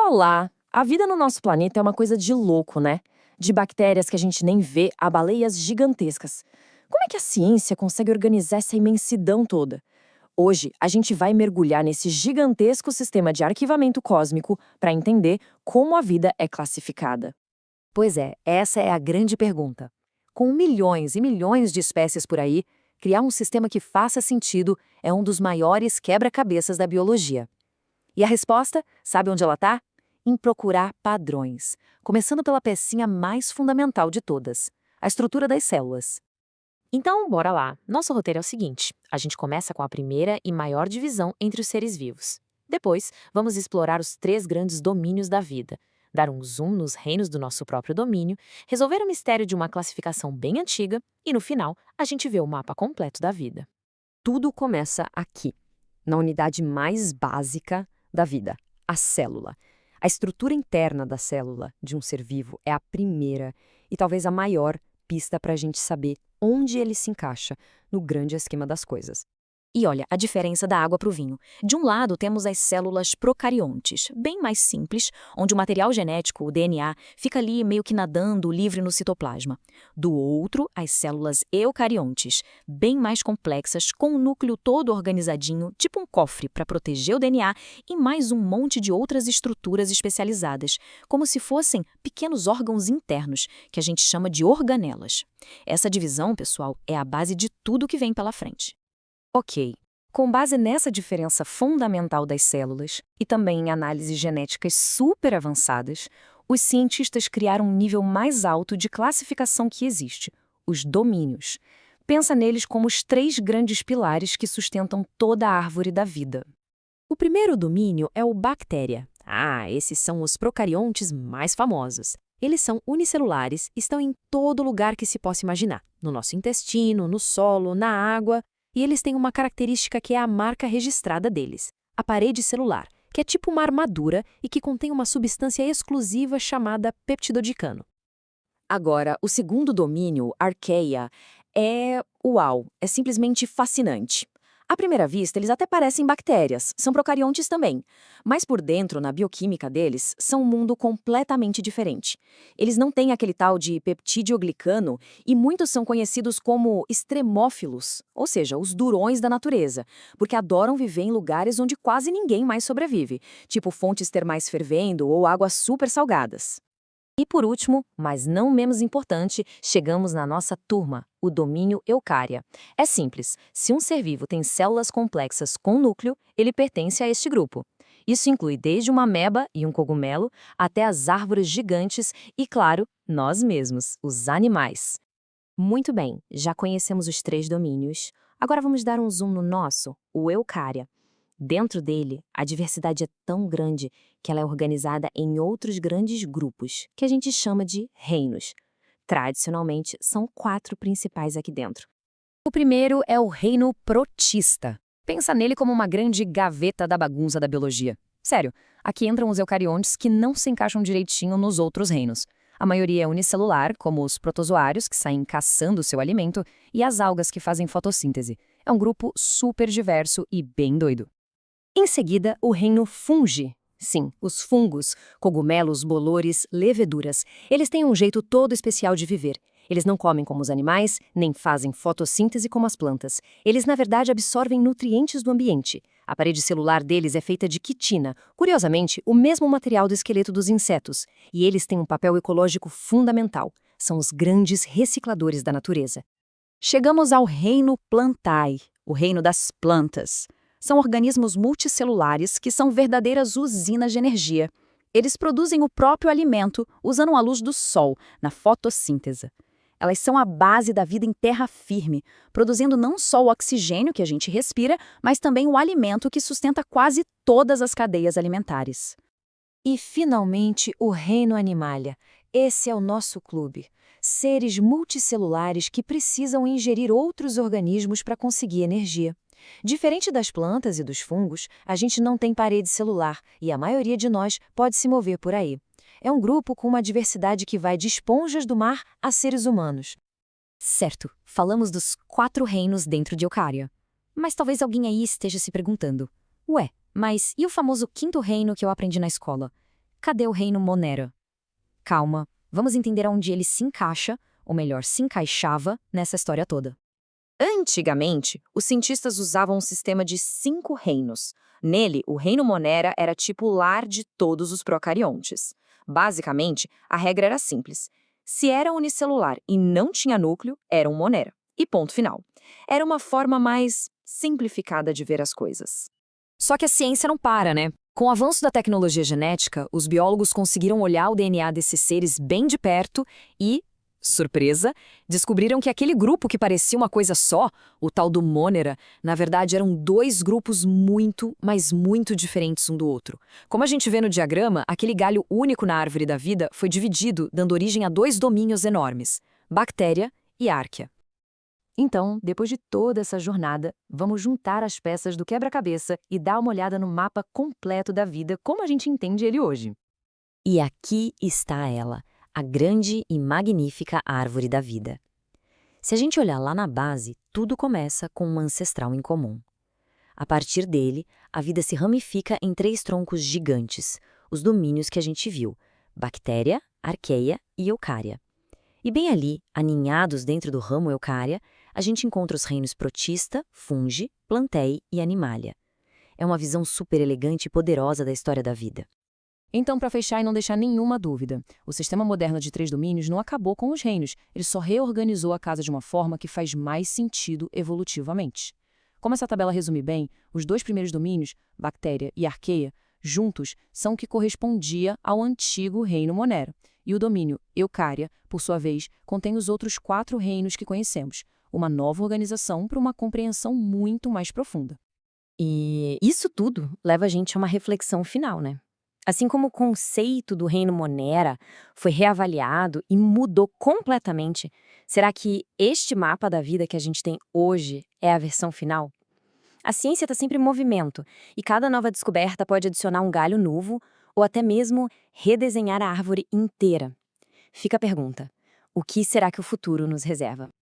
Olá! A vida no nosso planeta é uma coisa de louco, né? De bactérias que a gente nem vê a baleias gigantescas. Como é que a ciência consegue organizar essa imensidão toda? Hoje, a gente vai mergulhar nesse gigantesco sistema de arquivamento cósmico para entender como a vida é classificada. Pois é, essa é a grande pergunta. Com milhões e milhões de espécies por aí, criar um sistema que faça sentido é um dos maiores quebra-cabeças da biologia. E a resposta, sabe onde ela está? Em procurar padrões, começando pela pecinha mais fundamental de todas, a estrutura das células. Então, bora lá. Nosso roteiro é o seguinte: a gente começa com a primeira e maior divisão entre os seres vivos. Depois, vamos explorar os 3 grandes domínios da vida, dar um zoom nos reinos do nosso próprio domínio, resolver o mistério de uma classificação bem antiga e, no final, a gente vê o mapa completo da vida. Tudo começa aqui, na unidade mais básica da vida, a célula. A estrutura interna da célula de um ser vivo é a primeira e talvez a maior pista para a gente saber onde ele se encaixa no grande esquema das coisas. E olha, a diferença da água para o vinho. De um lado, temos as células procariontes, bem mais simples, onde o material genético, o DNA, fica ali meio que nadando livre no citoplasma. Do outro, as células eucariontes, bem mais complexas, com o núcleo todo organizadinho, tipo um cofre para proteger o DNA e mais um monte de outras estruturas especializadas, como se fossem pequenos órgãos internos, que a gente chama de organelas. Essa divisão, pessoal, é a base de tudo que vem pela frente. Ok, com base nessa diferença fundamental das células e também em análises genéticas super avançadas, os cientistas criaram um nível mais alto de classificação que existe, os domínios. Pensa neles como os 3 grandes pilares que sustentam toda a árvore da vida. O primeiro domínio é o bactéria. Esses são os procariontes mais famosos. Eles são unicelulares, estão em todo lugar que se possa imaginar, no nosso intestino, no solo, na água. E eles têm uma característica que é a marca registrada deles, a parede celular, que é tipo uma armadura e que contém uma substância exclusiva chamada peptidoglicano. Agora, o segundo domínio, arqueia, é simplesmente fascinante. À primeira vista, eles até parecem bactérias, são procariontes também, mas por dentro, na bioquímica deles, são um mundo completamente diferente. Eles não têm aquele tal de peptidioglicano e muitos são conhecidos como extremófilos, ou seja, os durões da natureza, porque adoram viver em lugares onde quase ninguém mais sobrevive, tipo fontes termais fervendo ou águas super salgadas. E por último, mas não menos importante, chegamos na nossa turma, o domínio eucária. É simples, se um ser vivo tem células complexas com núcleo, ele pertence a este grupo. Isso inclui desde uma ameba e um cogumelo, até as árvores gigantes e, claro, nós mesmos, os animais. Muito bem, já conhecemos os 3 domínios. Agora vamos dar um zoom no nosso, o eucária. Dentro dele, a diversidade é tão grande que ela é organizada em outros grandes grupos, que a gente chama de reinos. Tradicionalmente, são 4 principais aqui dentro. O primeiro é o reino protista. Pensa nele como uma grande gaveta da bagunça da biologia. Sério, aqui entram os eucariontes que não se encaixam direitinho nos outros reinos. A maioria é unicelular, como os protozoários, que saem caçando seu alimento, e as algas que fazem fotossíntese. É um grupo super diverso e bem doido. Em seguida, o reino fungi. Sim, os fungos, cogumelos, bolores, leveduras. Eles têm um jeito todo especial de viver. Eles não comem como os animais, nem fazem fotossíntese como as plantas. Eles, na verdade, absorvem nutrientes do ambiente. A parede celular deles é feita de quitina, curiosamente, o mesmo material do esqueleto dos insetos. E eles têm um papel ecológico fundamental. São os grandes recicladores da natureza. Chegamos ao reino plantae, o reino das plantas. São organismos multicelulares que são verdadeiras usinas de energia. Eles produzem o próprio alimento usando a luz do sol, na fotossíntese. Elas são a base da vida em terra firme, produzindo não só o oxigênio que a gente respira, mas também o alimento que sustenta quase todas as cadeias alimentares. E, finalmente, o reino animalia. Esse é o nosso clube. Seres multicelulares que precisam ingerir outros organismos para conseguir energia. Diferente das plantas e dos fungos, a gente não tem parede celular e a maioria de nós pode se mover por aí. É um grupo com uma diversidade que vai de esponjas do mar a seres humanos. Certo, falamos dos 4 reinos dentro de Eucária. Mas talvez alguém aí esteja se perguntando: ué, mas e o famoso 5º reino que eu aprendi na escola? cadê o reino Monera? Calma, vamos entender onde ele se encaixa, ou melhor, se encaixava nessa história toda. Antigamente, os cientistas usavam um sistema de 5 reinos. Nele, o reino Monera era tipo o lar de todos os procariontes. Basicamente, a regra era simples. Se era unicelular e não tinha núcleo, era um Monera. E ponto final. Era uma forma mais simplificada de ver as coisas. Só que a ciência não para, né? Com o avanço da tecnologia genética, os biólogos conseguiram olhar o DNA desses seres bem de perto e, surpresa, descobriram que aquele grupo que parecia uma coisa só, o tal do Monera, na verdade eram 2 grupos muito, mas muito diferentes um do outro. Como a gente vê no diagrama, aquele galho único na árvore da vida foi dividido, dando origem a 2 domínios enormes, bactéria e árquea. Então, depois de toda essa jornada, vamos juntar as peças do quebra-cabeça e dar uma olhada no mapa completo da vida como a gente entende ele hoje. E aqui está ela, a grande e magnífica árvore da vida. Se a gente olhar lá na base, tudo começa com um ancestral em comum. A partir dele, a vida se ramifica em 3 troncos gigantes, os domínios que a gente viu: bactéria, arqueia e eucária. E bem ali, aninhados dentro do ramo eucária, a gente encontra os reinos protista, fungi, plantae e animalia. É uma visão super elegante e poderosa da história da vida. Então, para fechar e não deixar nenhuma dúvida, o sistema moderno de 3 domínios não acabou com os reinos, ele só reorganizou a casa de uma forma que faz mais sentido evolutivamente. Como essa tabela resume bem, os 2 primeiros domínios, bactéria e arqueia, juntos são o que correspondia ao antigo reino Monera. E o domínio eucária, por sua vez, contém os outros 4 reinos que conhecemos, uma nova organização para uma compreensão muito mais profunda. E isso tudo leva a gente a uma reflexão final, né? Assim como o conceito do reino Monera foi reavaliado e mudou completamente, será que este mapa da vida que a gente tem hoje é a versão final? A ciência está sempre em movimento, e cada nova descoberta pode adicionar um galho novo ou até mesmo redesenhar a árvore inteira. Fica a pergunta: o que será que o futuro nos reserva?